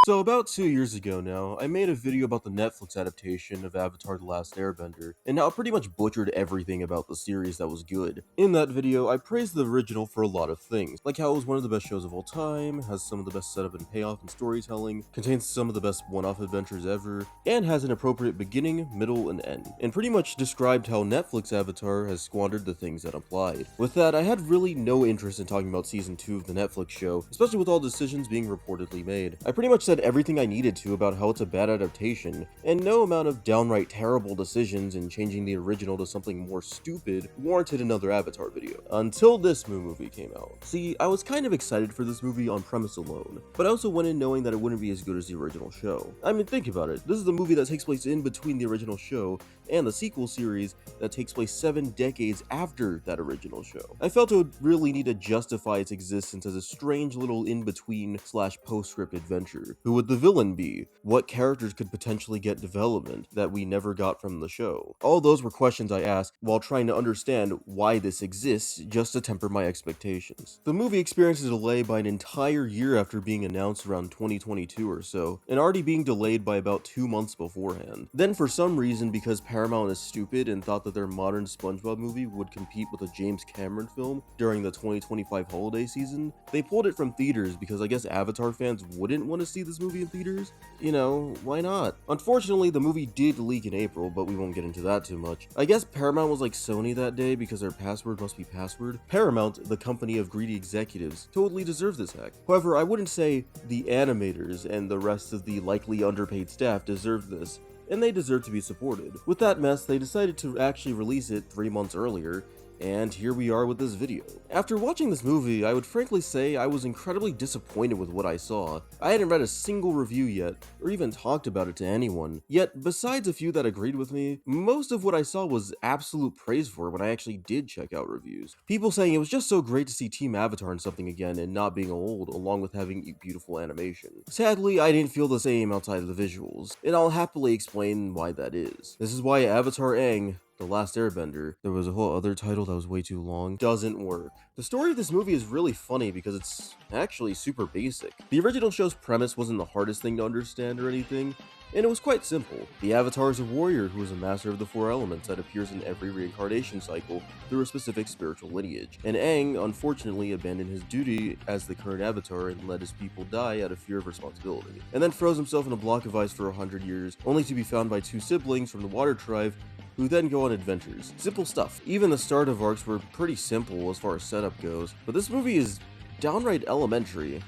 So about 2 years ago now, I made a video about the Netflix adaptation of Avatar: The Last Airbender, and how I pretty much butchered everything about the series that was good. In that video, I praised the original for a lot of things, like how it was one of the best shows of all time, has some of the best setup and payoff and storytelling, contains some of the best one-off adventures ever, and has an appropriate beginning, middle, and end, and pretty much described how Netflix Avatar has squandered the things that applied. With that, I had really no interest in talking about season 2 of the Netflix show, especially with all decisions being reportedly made. I pretty much said everything I needed to about how it's a bad adaptation, and no amount of downright terrible decisions in changing the original to something more stupid warranted another Avatar video. Until this movie came out. See, I was kind of excited for this movie on premise alone, but I also went in knowing that it wouldn't be as good as the original show. I mean, think about it. This is the movie that takes place in between the original show and the sequel series that takes place 7 decades after that original show. I felt it would really need to justify its existence as a strange little in-between / postscript adventure. Who would the villain be? What characters could potentially get development that we never got from the show? All those were questions I asked while trying to understand why this exists, just to temper my expectations. The movie experienced a delay by an entire year after being announced around 2022 or so, and already being delayed by about 2 months beforehand. Then for some reason, because Paramount is stupid and thought that their modern SpongeBob movie would compete with a James Cameron film during the 2025 holiday season, they pulled it from theaters because I guess Avatar fans wouldn't want to see this movie in theaters. You know, why not? Unfortunately, the movie did leak in April, but we won't get into that too much. I guess Paramount was like Sony that day because their password must be password. Paramount, the company of greedy executives, totally deserves this hack. However, I wouldn't say the animators and the rest of the likely underpaid staff deserve this, and they deserve to be supported. With that mess, they decided to actually release it 3 months earlier, and here we are with this video. After watching this movie, I would frankly say I was incredibly disappointed with what I saw. I hadn't read a single review yet, or even talked about it to anyone. Yet, besides a few that agreed with me, most of what I saw was absolute praise for it when I actually did check out reviews. People saying it was just so great to see Team Avatar in something again and not being old, along with having beautiful animation. Sadly, I didn't feel the same outside of the visuals, and I'll happily explain why that is. This is why Avatar Aang, The Last Airbender, there was a whole other title that was way too long, doesn't work. The story of this movie is really funny because it's actually super basic. The original show's premise wasn't the hardest thing to understand or anything, and it was quite simple. The Avatar is a warrior who is a master of the 4 elements that appears in every reincarnation cycle through a specific spiritual lineage. And Aang, unfortunately, abandoned his duty as the current Avatar and let his people die out of fear of responsibility, and then froze himself in a block of ice for 100 years, only to be found by 2 siblings from the Water Tribe who then go on adventures. Simple stuff. Even the startup arcs were pretty simple as far as setup goes, but this movie is downright elementary.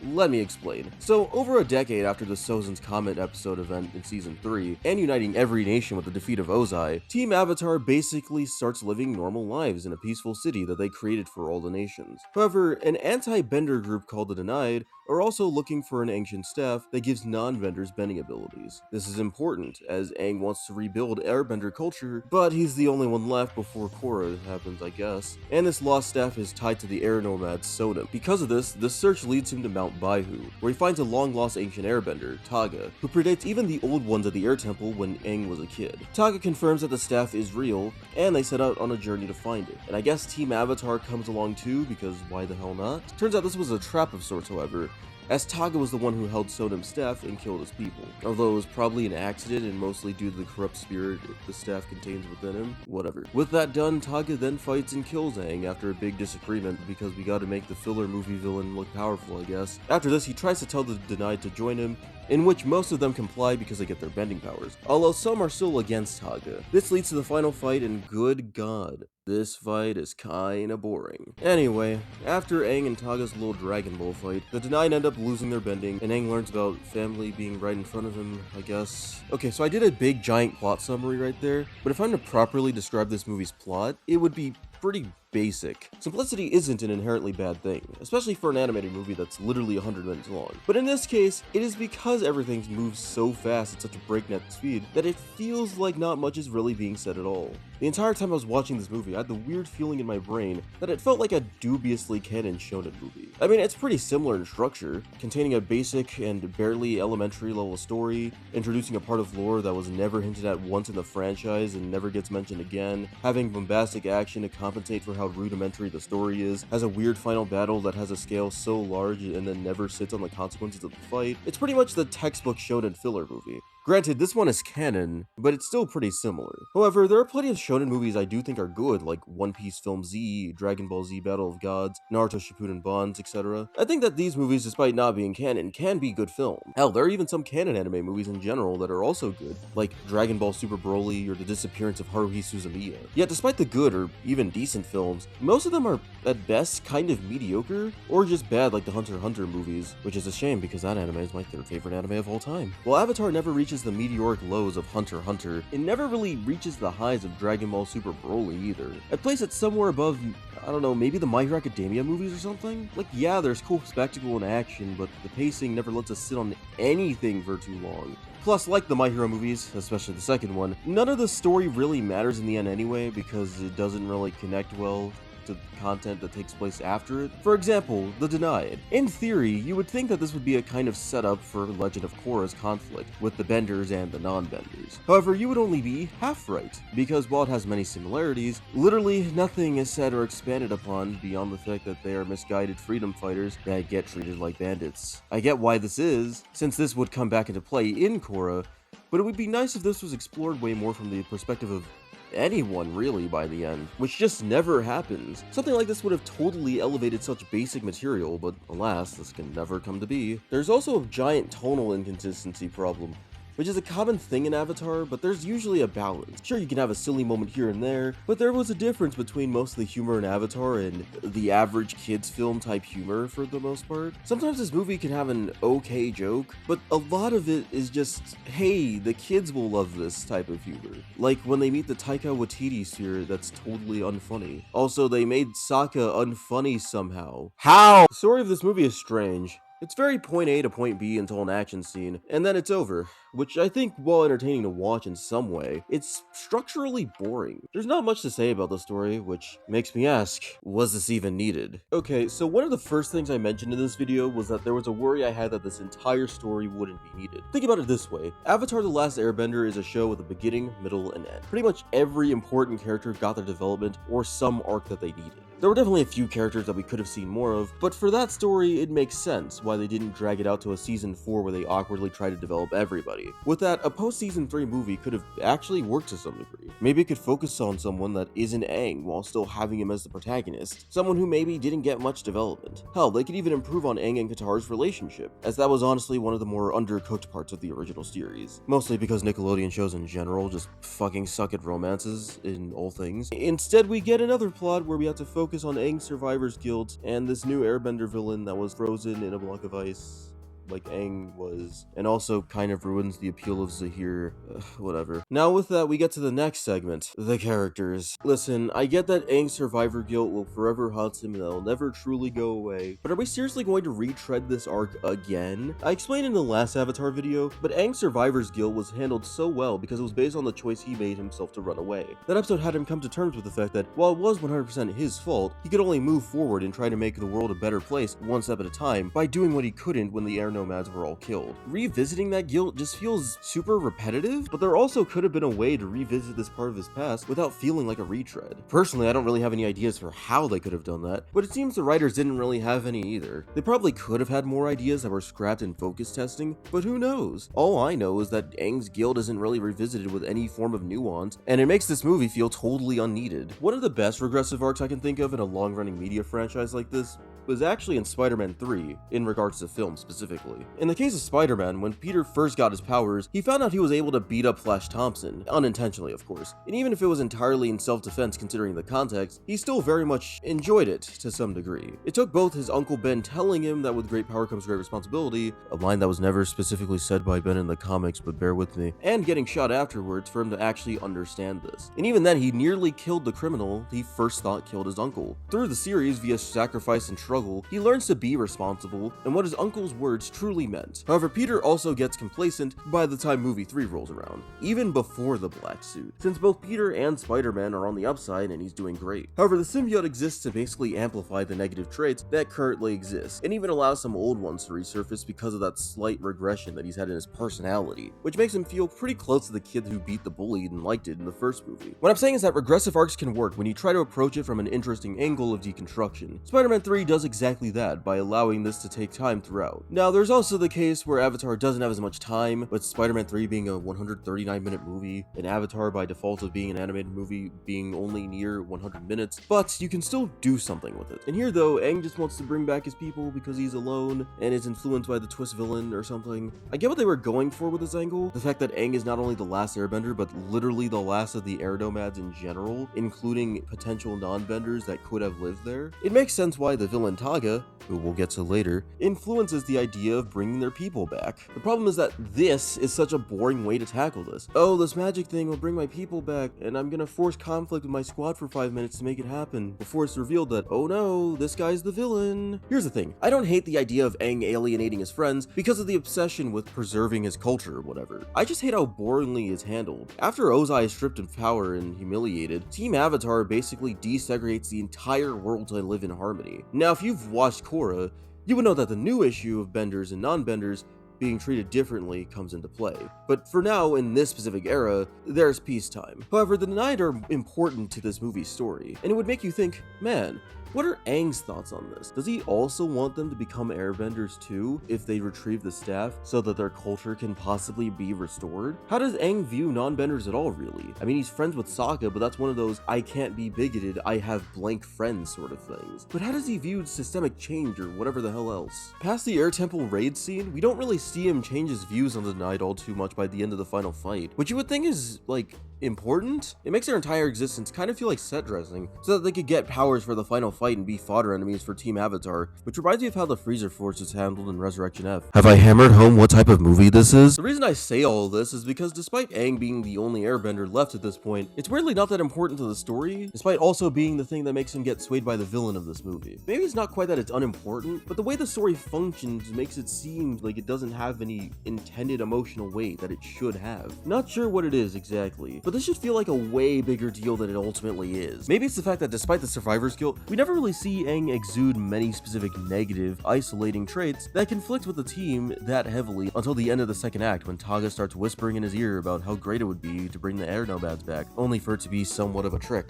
Let me explain. So, over a decade after the Sozin's Comet episode event in Season 3, and uniting every nation with the defeat of Ozai, Team Avatar basically starts living normal lives in a peaceful city that they created for all the nations. However, an anti-bender group called the Denied are also looking for an ancient staff that gives non-benders bending abilities. This is important, as Aang wants to rebuild airbender culture, but he's the only one left before Korra happens, I guess. And this lost staff is tied to the air nomad Sodom. Because of this, the search leads him to Mount Baihu, where he finds a long-lost ancient airbender, Taga, who predates even the old ones at the air temple when Aang was a kid. Taga confirms that the staff is real, and they set out on a journey to find it. And I guess Team Avatar comes along too, because why the hell not? Turns out this was a trap of sorts, however, as Taga was the one who held Sodom's staff and killed his people. Although it was probably an accident and mostly due to the corrupt spirit the staff contains within him. Whatever. With that done, Taga then fights and kills Aang after a big disagreement because we gotta make the filler movie villain look powerful, I guess. After this, he tries to tell the Denied to join him, in which most of them comply because they get their bending powers, although some are still against Taga. This leads to the final fight, and good god, this fight is kinda boring. Anyway, after Aang and Taga's little Dragon Ball fight, the Denied end up losing their bending, and Aang learns about family being right in front of him, I guess. Okay, so I did a big giant plot summary right there, but if I'm to properly describe this movie's plot, it would be pretty basic. Simplicity isn't an inherently bad thing, especially for an animated movie that's literally 100 minutes long. But in this case, it is because everything moves so fast at such a breakneck speed that it feels like not much is really being said at all. The entire time I was watching this movie, I had the weird feeling in my brain that it felt like a dubiously canon shonen movie. I mean, it's pretty similar in structure, containing a basic and barely elementary level story, introducing a part of lore that was never hinted at once in the franchise and never gets mentioned again, having bombastic action to compensate for how rudimentary the story is, has a weird final battle that has a scale so large and then never sits on the consequences of the fight. It's pretty much the textbook shonen filler movie. Granted, this one is canon, but it's still pretty similar. However, there are plenty of shonen movies I do think are good, like One Piece Film Z, Dragon Ball Z Battle of Gods, Naruto Shippuden Bonds, etc. I think that these movies, despite not being canon, can be good film. Hell, there are even some canon anime movies in general that are also good, like Dragon Ball Super Broly or The Disappearance of Haruhi Suzumiya. Yet despite the good or even decent films, most of them are at best kind of mediocre, or just bad like the Hunter x Hunter movies, which is a shame because that anime is my third favorite anime of all time. While Avatar never reaches the meteoric lows of Hunter x Hunter, it never really reaches the highs of Dragon Ball Super Broly either. I'd place it somewhere above, I don't know, maybe the My Hero Academia movies or something? Like, yeah, there's cool spectacle and action, but the pacing never lets us sit on anything for too long. Plus, like the My Hero movies, especially the second one, none of the story really matters in the end anyway because it doesn't really connect well to content that takes place after it. For example, The Denied. In theory, you would think that this would be a kind of setup for Legend of Korra's conflict with the Benders and the non-Benders. However, you would only be half right, because while it has many similarities, literally nothing is said or expanded upon beyond the fact that they are misguided freedom fighters that get treated like bandits. I get why this is, since this would come back into play in Korra, but it would be nice if this was explored way more from the perspective of anyone really by the end, which just never happens. Something like this would have totally elevated such basic material, but alas, this can never come to be. There's also a giant tonal inconsistency problem, which is a common thing in Avatar, but there's usually a balance. Sure, you can have a silly moment here and there, but there was a difference between most of the humor in Avatar and the average kids film type humor for the most part. Sometimes this movie can have an okay joke, but a lot of it is just, hey, the kids will love this type of humor. Like when they meet the Taika Waititi sphere that's totally unfunny. Also, they made Sokka unfunny somehow. How? The story of this movie is strange. It's very point A to point B until an action scene, and then it's over, which I think, while entertaining to watch in some way, it's structurally boring. There's not much to say about the story, which makes me ask, was this even needed? Okay, so one of the first things I mentioned in this video was that there was a worry I had that this entire story wouldn't be needed. Think about it this way, Avatar: The Last Airbender is a show with a beginning, middle, and end. Pretty much every important character got their development or some arc that they needed. There were definitely a few characters that we could have seen more of, but for that story, it makes sense why they didn't drag it out to a season 4 where they awkwardly try to develop everybody. With that, a post-season 3 movie could have actually worked to some degree. Maybe it could focus on someone that isn't Aang while still having him as the protagonist, someone who maybe didn't get much development. Hell, they could even improve on Aang and Katara's relationship, as that was honestly one of the more undercooked parts of the original series. Mostly because Nickelodeon shows in general just fucking suck at romances in all things. Instead, we get another plot where we have to focus on Aang's survivor's guilt and this new Airbender villain that was frozen in a block of ice, like Aang was, and also kind of ruins the appeal of Zahir. Whatever. Now with that, we get to the next segment, the characters. Listen, I get that Aang's survivor guilt will forever haunt him and it'll never truly go away, but are we seriously going to retread this arc again? I explained in the last Avatar video, but Aang's survivor's guilt was handled so well because it was based on the choice he made himself to run away. That episode had him come to terms with the fact that while it was 100% his fault, he could only move forward and try to make the world a better place one step at a time by doing what he couldn't when the air nomads were all killed. Revisiting that guilt just feels super repetitive, but there also could have been a way to revisit this part of his past without feeling like a retread. Personally, I don't really have any ideas for how they could have done that, but it seems the writers didn't really have any either. They probably could have had more ideas that were scrapped in focus testing, but who knows? All I know is that Aang's guilt isn't really revisited with any form of nuance, and it makes this movie feel totally unneeded. One of the best regressive arcs I can think of in a long-running media franchise like this was actually in Spider-Man 3, in regards to film specifically. In the case of Spider-Man, when Peter first got his powers, he found out he was able to beat up Flash Thompson, unintentionally of course, and even if it was entirely in self-defense considering the context, he still very much enjoyed it to some degree. It took both his Uncle Ben telling him that with great power comes great responsibility, a line that was never specifically said by Ben in the comics, but bear with me, and getting shot afterwards for him to actually understand this. And even then, he nearly killed the criminal he first thought killed his uncle. Through the series, via sacrifice and struggle, he learns to be responsible, and what his uncle's words truly meant. However, Peter also gets complacent by the time movie 3 rolls around, even before the black suit, since both Peter and Spider-Man are on the upside and he's doing great. However, the symbiote exists to basically amplify the negative traits that currently exist, and even allow some old ones to resurface because of that slight regression that he's had in his personality, which makes him feel pretty close to the kid who beat the bully and liked it in the first movie. What I'm saying is that regressive arcs can work when you try to approach it from an interesting angle of deconstruction. Spider-Man 3 does exactly that by allowing this to take time throughout. Now, there's also the case where Avatar doesn't have as much time, with Spider-Man 3 being a 139-minute movie, and Avatar by default of being an animated movie being only near 100 minutes, but you can still do something with it. And here though, Aang just wants to bring back his people because he's alone and is influenced by the twist villain or something. I get what they were going for with this angle, the fact that Aang is not only the last airbender, but literally the last of the air nomads in general, including potential non-benders that could have lived there. It makes sense why the villain Taga, who we'll get to later, influences the idea of bringing their people back. The problem is that this is such a boring way to tackle this. Oh, this magic thing will bring my people back, and I'm gonna force conflict with my squad for 5 minutes to make it happen, before it's revealed that, oh no, this guy's the villain. Here's the thing, I don't hate the idea of Aang alienating his friends because of the obsession with preserving his culture or whatever. I just hate how boringly it's handled. After Ozai is stripped of power and humiliated, Team Avatar basically desegregates the entire world to live in harmony. Now, if you've watched Korra, you would know that the new issue of benders and non-benders being treated differently comes into play. But for now, in this specific era, there's peacetime. However, the Denied are important to this movie's story, and it would make you think, man, what are Aang's thoughts on this? Does he also want them to become airbenders too, if they retrieve the staff, so that their culture can possibly be restored? How does Aang view non-benders at all, really? I mean, he's friends with Sokka, but that's one of those I can't be bigoted, I have blank friends sort of things. But how does he view systemic change or whatever the hell else? Past the Air Temple raid scene, we don't really see him change his views on the Denied all too much by the end of the final fight, which you would think is, like, important? It makes their entire existence kind of feel like set dressing, so that they could get powers for the final fight and be fodder enemies for Team Avatar, which reminds me of how the Freezer Force is handled in Resurrection F. Have I hammered home what type of movie this is? The reason I say all of this is because despite Aang being the only airbender left at this point, it's weirdly not that important to the story, despite also being the thing that makes him get swayed by the villain of this movie. Maybe it's not quite that it's unimportant, but the way the story functions makes it seem like it doesn't have any intended emotional weight that it should have. Not sure what it is exactly, but this should feel like a way bigger deal than it ultimately is. Maybe it's the fact that despite the survivor's guilt, we never really see Aang exude many specific negative, isolating traits that conflict with the team that heavily until the end of the second act, when Taga starts whispering in his ear about how great it would be to bring the air nomads back, only for it to be somewhat of a trick.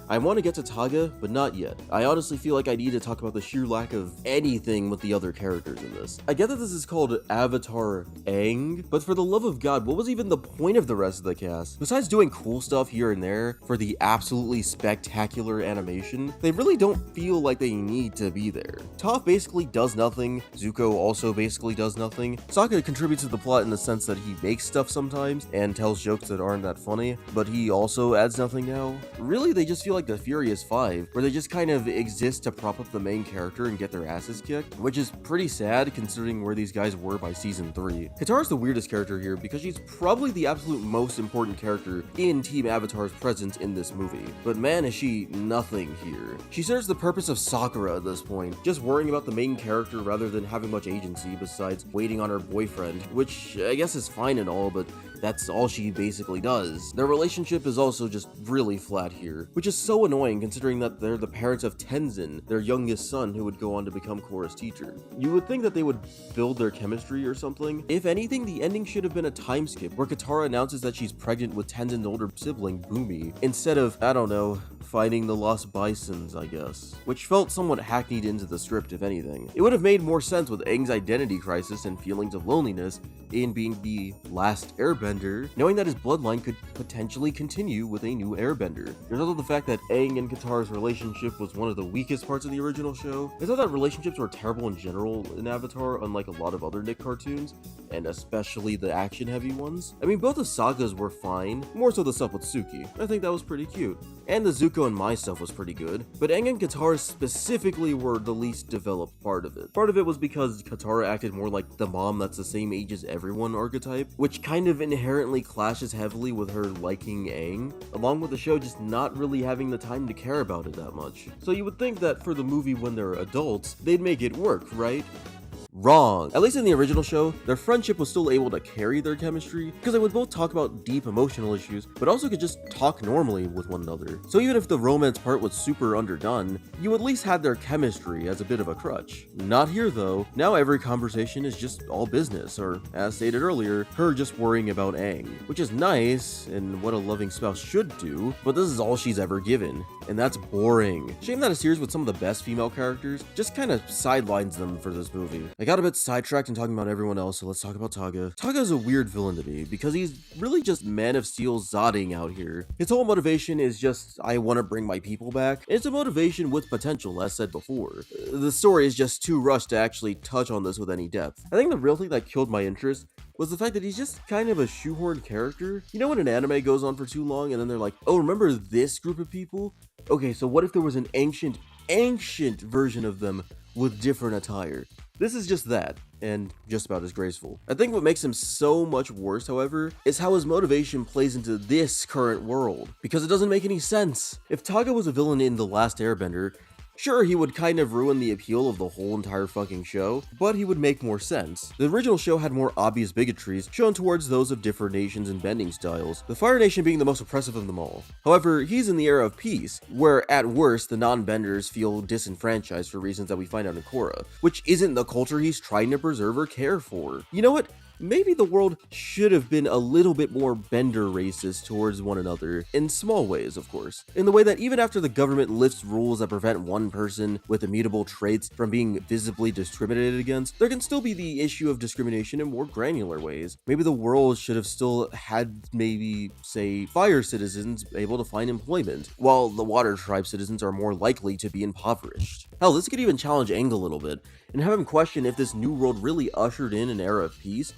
I want to get to Taga, but not yet. I honestly feel like I need to talk about the sheer lack of anything with the other characters in this. I get that this is called Avatar Aang, but for the love of God, what was even the point of the rest of the cast? Besides doing cool stuff here and there for the absolutely spectacular animation, they really don't feel like they need to be there. Toph basically does nothing, Zuko also basically does nothing. Sokka contributes to the plot in the sense that he makes stuff sometimes and tells jokes that aren't that funny, but he also adds nothing now. Really, they just feel like the Furious Five, where they just kind of exist to prop up the main character and get their asses kicked, which is pretty sad considering where these guys were by season 3. Katara's the weirdest character here because she's probably the absolute most important character in Team Avatar's presence in this movie, but man is she nothing here. She serves the purpose of Sakura at this point, just worrying about the main character rather than having much agency besides waiting on her boyfriend, which I guess is fine and all, but that's all she basically does. Their relationship is also just really flat here, which is so annoying considering that they're the parents of Tenzin, their youngest son who would go on to become Korra's teacher. You would think that they would build their chemistry or something. If anything, the ending should have been a time skip where Katara announces that she's pregnant with Tenzin's older sibling, Bumi, instead of, I don't know, finding the lost bisons, I guess, which felt somewhat hackneyed into the script if anything. It would have made more sense with Aang's identity crisis and feelings of loneliness in being the last airbender, knowing that his bloodline could potentially continue with a new airbender. There's also the fact that Aang and Katara's relationship was one of the weakest parts of the original show. I thought that relationships were terrible in general in Avatar, unlike a lot of other Nick cartoons, and especially the action-heavy ones. I mean, both the Sagas were fine, more so the stuff with Suki. I think that was pretty cute. And the Zuko and Mai stuff was pretty good, but Aang and Katara specifically were the least developed part of it. Part of it was because Katara acted more like the mom that's the same age as everyone archetype, which kind of inherently clashes heavily with her liking Aang, along with the show just not really having the time to care about it that much. So you would think that for the movie when they're adults, they'd make it work, right? Wrong. At least in the original show, their friendship was still able to carry their chemistry because they would both talk about deep emotional issues, but also could just talk normally with one another. So even if the romance part was super underdone, you at least had their chemistry as a bit of a crutch. Not here though. Now every conversation is just all business, or as stated earlier, her just worrying about Aang, which is nice and what a loving spouse should do, but this is all she's ever given, and that's boring. Shame that a series with some of the best female characters just kind of sidelines them for this movie. I got a bit sidetracked in talking about everyone else, so let's talk about Taga. Taga is a weird villain to me, because he's really just Man of Steel zodding out here. His whole motivation is just, I want to bring my people back, and it's a motivation with potential, as said before. The story is just too rushed to actually touch on this with any depth. I think the real thing that killed my interest was the fact that he's just kind of a shoehorned character. You know when an anime goes on for too long, and then they're like, oh, remember this group of people? Okay, so what if there was an ancient version of them with different attire? This is just that, and just about as graceful. I think what makes him so much worse, however, is how his motivation plays into this current world, because it doesn't make any sense. If Taga was a villain in The Last Airbender, sure, he would kind of ruin the appeal of the whole entire fucking show, but he would make more sense. The original show had more obvious bigotries shown towards those of different nations and bending styles, the Fire Nation being the most oppressive of them all. However, he's in the era of peace, where at worst the non-benders feel disenfranchised for reasons that we find out in Korra, which isn't the culture he's trying to preserve or care for. You know what? Maybe the world should have been a little bit more bender racist towards one another, in small ways of course, in the way that even after the government lifts rules that prevent one person with immutable traits from being visibly discriminated against, there can still be the issue of discrimination in more granular ways. Maybe the world should have still had maybe, say, fire citizens able to find employment, while the water tribe citizens are more likely to be impoverished. Hell, this could even challenge Aang a little bit, and have him question if this new world really ushered in an era of peace,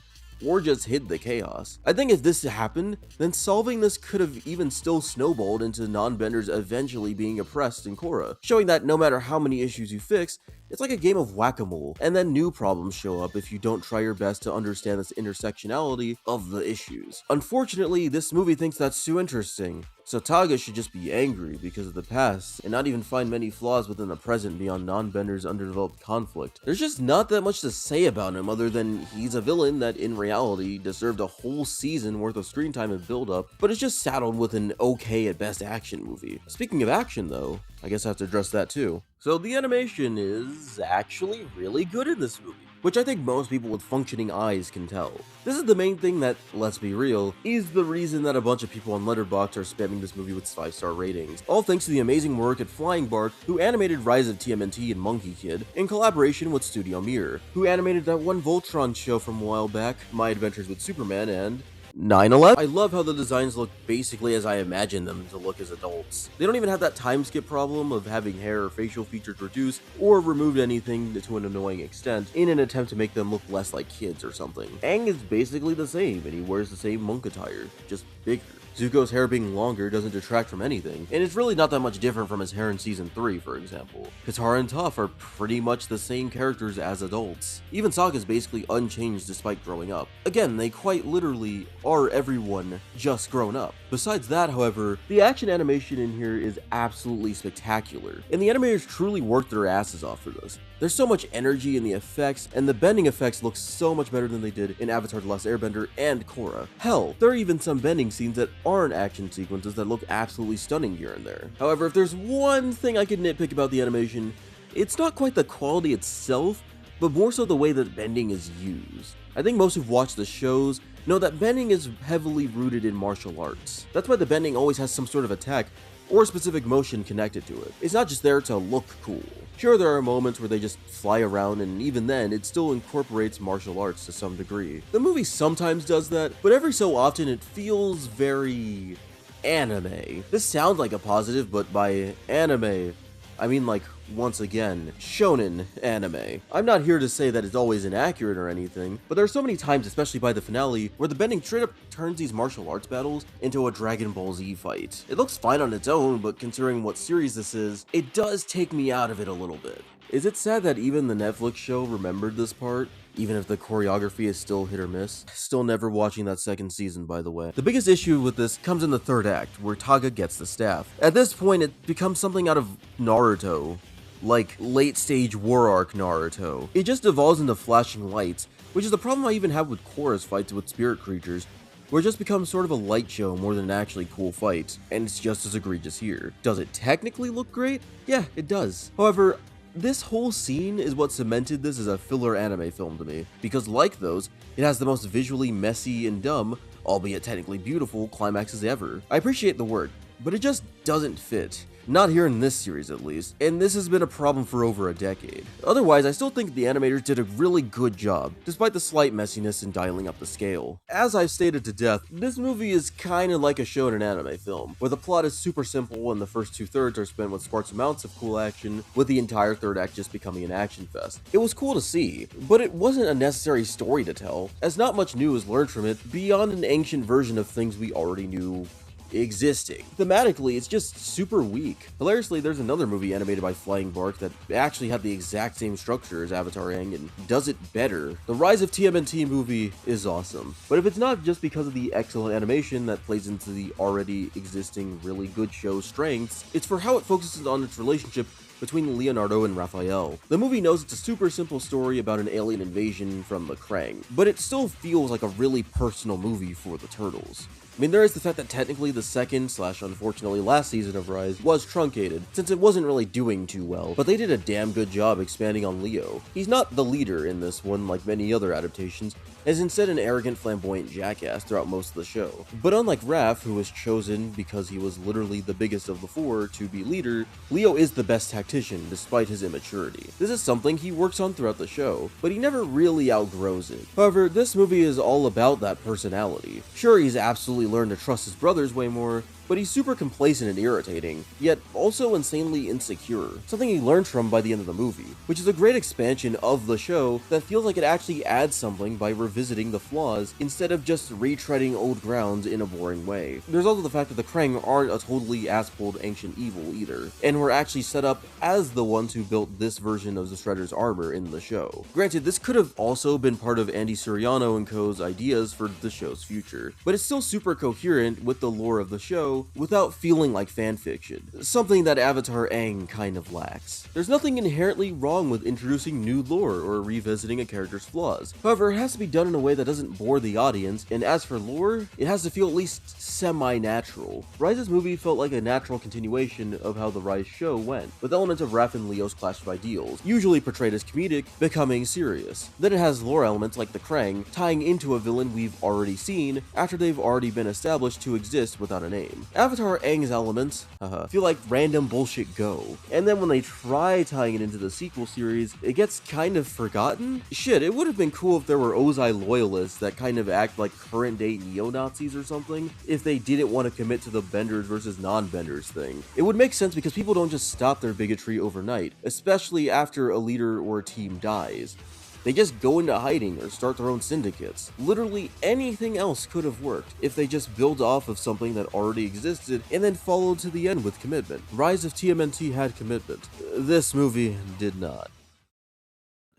or just hid the chaos. I think if this happened, then solving this could have even still snowballed into non-benders eventually being oppressed in Korra, showing that no matter how many issues you fix, it's like a game of whack-a-mole, and then new problems show up if you don't try your best to understand this intersectionality of the issues. Unfortunately, this movie thinks that's too interesting, so Taga should just be angry because of the past, and not even find many flaws within the present beyond non-benders' underdeveloped conflict. There's just not that much to say about him other than he's a villain that in reality deserved a whole season worth of screen time and build-up, but is just saddled with an okay at best action movie. Speaking of action though, I guess I have to address that too. So the animation is actually really good in this movie, which I think most people with functioning eyes can tell. This is the main thing that, let's be real, is the reason that a bunch of people on Letterboxd are spamming this movie with 5-star ratings. All thanks to the amazing work at Flying Bark, who animated Rise of TMNT and Monkey Kid, in collaboration with Studio Mirror, who animated that one Voltron show from a while back, My Adventures with Superman, and 9/11? I love how the designs look basically as I imagined them to look as adults. They don't even have that time skip problem of having hair or facial features reduced or removed anything to an annoying extent in an attempt to make them look less like kids or something. Aang is basically the same, and he wears the same monk attire, just bigger. Zuko's hair being longer doesn't detract from anything, and it's really not that much different from his hair in Season 3, for example. Katara and Toph are pretty much the same characters as adults. Even Sokka is basically unchanged despite growing up. Again, they quite literally are everyone just grown up. Besides that, however, the action animation in here is absolutely spectacular, and the animators truly worked their asses off for this. There's so much energy in the effects, and the bending effects look so much better than they did in Avatar: The Last Airbender and Korra. Hell, there are even some bending scenes that aren't action sequences that look absolutely stunning here and there. However, if there's one thing I could nitpick about the animation, it's not quite the quality itself, but more so the way that bending is used. I think most who've watched the shows know that bending is heavily rooted in martial arts. That's why the bending always has some sort of attack or specific motion connected to it. It's not just there to look cool. Sure, there are moments where they just fly around, and even then, it still incorporates martial arts to some degree. The movie sometimes does that, but every so often it feels very anime. This sounds like a positive, but by anime, I mean, like, once again, shonen anime. I'm not here to say that it's always inaccurate or anything, but there are so many times, especially by the finale, where the bending straight up turns these martial arts battles into a Dragon Ball Z fight. It looks fine on its own, but considering what series this is, it does take me out of it a little bit. Is it sad that even the Netflix show remembered this part? Even if the choreography is still hit or miss? Still never watching that second season, by the way. The biggest issue with this comes in the third act, where Taga gets the staff. At this point, it becomes something out of Naruto. like late stage war arc Naruto. It just devolves into flashing lights, which is the problem I even have with chorus fights with spirit creatures, where it just becomes sort of a light show more than an actually cool fight, and it's just as egregious here. Does it technically look great? Yeah, it does. However, this whole scene is what cemented this as a filler anime film to me, because like those, it has the most visually messy and dumb, albeit technically beautiful, climaxes ever. I appreciate the work, but it just doesn't fit. Not here in this series at least, and this has been a problem for over a decade. Otherwise, I still think the animators did a really good job, despite the slight messiness in dialing up the scale. As I've stated to death, this movie is kinda like a shonen anime film, where the plot is super simple and the first 2/3 are spent with sparse amounts of cool action, with the entire third act just becoming an action fest. It was cool to see, but it wasn't a necessary story to tell, as not much new is learned from it beyond an ancient version of things we already knew existing. Thematically, it's just super weak. Hilariously, there's another movie animated by Flying Bark that actually had the exact same structure as Avatar Aang and does it better. The Rise of TMNT movie is awesome, but if it's not just because of the excellent animation that plays into the already existing really good show's strengths, it's for how it focuses on its relationship between Leonardo and Raphael. The movie knows it's a super simple story about an alien invasion from the Krang, but it still feels like a really personal movie for the turtles. I mean, there is the fact that technically the second / unfortunately last season of Rise was truncated, since it wasn't really doing too well, but they did a damn good job expanding on Leo. He's not the leader in this one like many other adaptations, as instead an arrogant, flamboyant jackass throughout most of the show. But unlike Raph, who was chosen because he was literally the biggest of the four to be leader, Leo is the best tactician despite his immaturity. This is something he works on throughout the show, but he never really outgrows it. However, this movie is all about that personality. Sure, he's absolutely learned to trust his brothers way more, but he's super complacent and irritating, yet also insanely insecure, something he learns from by the end of the movie, which is a great expansion of the show that feels like it actually adds something by revisiting the flaws instead of just retreading old grounds in a boring way. There's also the fact that the Krang aren't a totally ass-pulled ancient evil either, and were actually set up as the ones who built this version of the Shredder's armor in the show. Granted, this could have also been part of Andy Suriano and co.'s ideas for the show's future, but it's still super coherent with the lore of the show without feeling like fanfiction, something that Avatar Aang kind of lacks. There's nothing inherently wrong with introducing new lore or revisiting a character's flaws. However, it has to be done in a way that doesn't bore the audience, and as for lore, it has to feel at least semi-natural. Rise's movie felt like a natural continuation of how the Rise show went, with elements of Raph and Leo's clash of ideals, usually portrayed as comedic, becoming serious. Then it has lore elements like the Krang, tying into a villain we've already seen after they've already been established to exist without a name. Avatar Aang's elements feel like random bullshit go, and then when they try tying it into the sequel series, it gets kind of forgotten. Shit, it would have been cool if there were Ozai loyalists that kind of act like current day neo-Nazis or something, if they didn't want to commit to the benders versus non-benders thing. It would make sense because people don't just stop their bigotry overnight, especially after a leader or a team dies. They just go into hiding or start their own syndicates. Literally anything else could have worked if they just build off of something that already existed and then followed to the end with commitment. Rise of TMNT had commitment. This movie did not.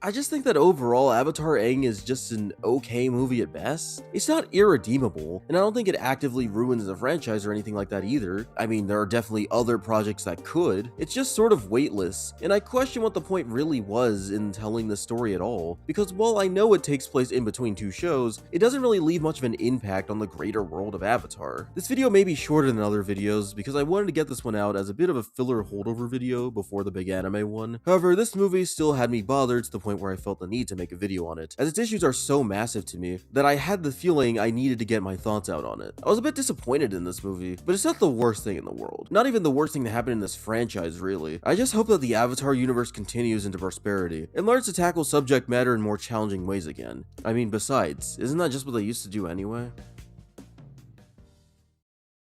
I just think that overall, Avatar Aang is just an okay movie at best. It's not irredeemable, and I don't think it actively ruins the franchise or anything like that either. I mean, there are definitely other projects that could. It's just sort of weightless, and I question what the point really was in telling the story at all, because while I know it takes place in between two shows, it doesn't really leave much of an impact on the greater world of Avatar. This video may be shorter than other videos, because I wanted to get this one out as a bit of a filler holdover video before the big anime one. However, this movie still had me bothered to the point where I felt the need to make a video on it, as its issues are so massive to me that I had the feeling I needed to get my thoughts out on it. I was a bit disappointed in this movie, but it's not the worst thing in the world. Not even the worst thing to happen in this franchise, really. I just hope that the Avatar universe continues into prosperity, and learns to tackle subject matter in more challenging ways again. I mean, besides, isn't that just what they used to do anyway?